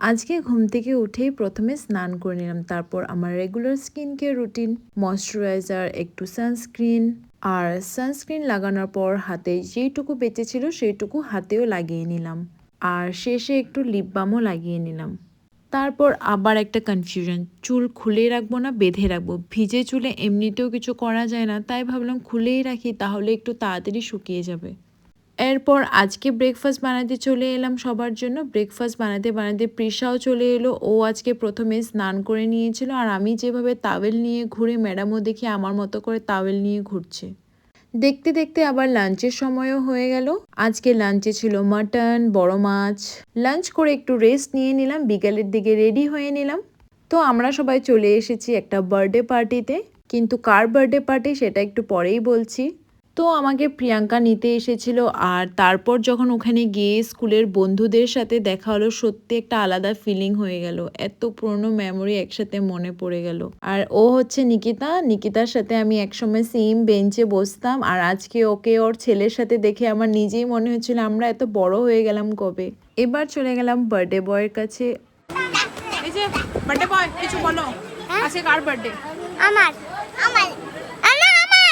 আজকে ঘুম থেকে উঠেই প্রথমে স্নান করে নিলাম, তারপর আমার regular skin care routine, moisturiser, একটু সানস্ক্রিন। আর সানস্ক্রিন লাগানোর পর হাতে যেইটুকু বেঁচে ছিল সেইটুকু হাতেও লাগিয়ে নিলাম। আর শেষে একটু লিপ বামও লাগিয়ে নিলাম। তারপর আবার একটা কনফিউশন, চুল খুলে রাখবো না বেঁধে রাখবো। ভিজে চুলে এমনিতেও কিছু করা যায় না, তাই ভাবলাম খুলেই রাখি, তাহলে একটু তাড়াতাড়ি শুকিয়ে যাবে। এরপর আজকে ব্রেকফাস্ট বানাতে চলে এলাম সবার জন্য। ব্রেকফাস্ট বানাতে বানাতে প্রিশাও চলে এলো। ও আজকে প্রথমে স্নান করে নিয়েছিল, আর আমি যেভাবে তাওয়েল নিয়ে ঘুরে, ম্যাডামও দেখি আমার মতো করে তাওয়েল নিয়ে ঘুরছে। দেখতে দেখতে আবার লাঞ্চের সময়ও হয়ে গেল। আজকে লাঞ্চে ছিল মাটন, বড় মাছ। লাঞ্চ করে একটু রেস্ট নিয়ে নিলাম, বিকালের দিকে রেডি হয়ে নিলাম। তো আমরা সবাই চলে এসেছি একটা বার্থডে পার্টিতে, কিন্তু কার বার্থডে পার্টি সেটা একটু পরেই বলছি। তো আমাকে প্রিয়াঙ্কা নিতে এসেছিল, আর তারপর যখন ওখানে গিয়ে স্কুলের বন্ধুদের সাথে দেখা হলো, সত্যি একটা আলাদা ফিলিং হয়ে গেল। এত পুরনো মেমোরি একসাথে মনে পড়ে গেল। আর ও হচ্ছে নিকিতা। নিকিতার সাথে আমি একসময় সেম বেঞ্চে বসতাম, আর আজকে ওকে ওর ছেলের সাথে দেখে আমার নিজেই মনে হচ্ছিল আমরা এত বড় হয়ে গেলাম কবে। এবার চলে গেলাম বার্থডে বয়ের কাছে। এই যে বার্থডে বয়, কিছু বলো। আজকে কার বার্থডে? আমার আমার আমার আমার আমার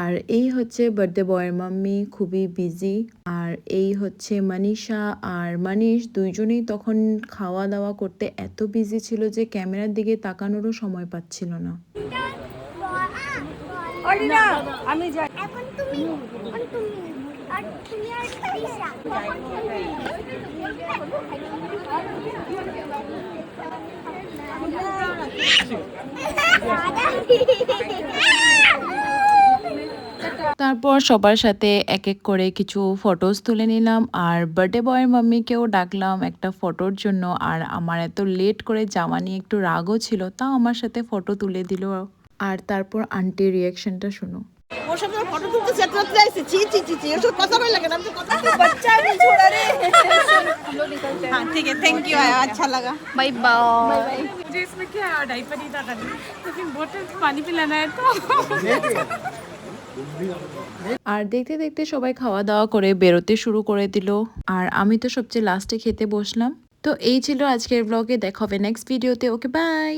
আর এই হচ্ছে বার্থডে বয়ের মাম্মি, খুবই বিজি। আর এই হচ্ছে মানিষা আর মানিশ, দুইজনেই তখন খাওয়া দাওয়া করতে এত বিজি ছিল যে ক্যামেরার দিকে তাকানোরও সময় পাচ্ছিল না। আমি যাই। এখন তুমি আর তুমি আর তৃষা তারপর সবার সাথে এক এক করে কিছু ফটোজ তুলে নিলাম, আর বার্থডে বয়ের মাম্মিকেও ডাকলাম একটা ফটোর জন্য। আর আমার এত লেট করে যাওয়া নিয়ে একটু রাগও ছিল, তাও আমার সাথে ফটো তুলে দিল। আর তারপর আন্টির রিয়াকশনটা শুনো। ওর সাথে ফটো তুলতে সেটতে আইছি। চি চি চি চি, ওসব কথা বলে লাগে না। আমি কথা বাচ্চা नहीं छोड़ा रे। हां ठीक है, थैंक यू, अच्छा लगा, बाय बाय। मुझे इसमें क्या डायपर ही था करना, लेकिन बोतल पानी पिलाना है तो। আর দেখতে দেখতে সবাই খাওয়া দাওয়া করে বেরোতে শুরু করে দিল, আর আমি তো সবচেয়ে লাস্টে খেতে বসলাম। তো এই ছিল আজকের ব্লগে, দেখা হবে নেক্সট ভিডিওতে। Okay bye.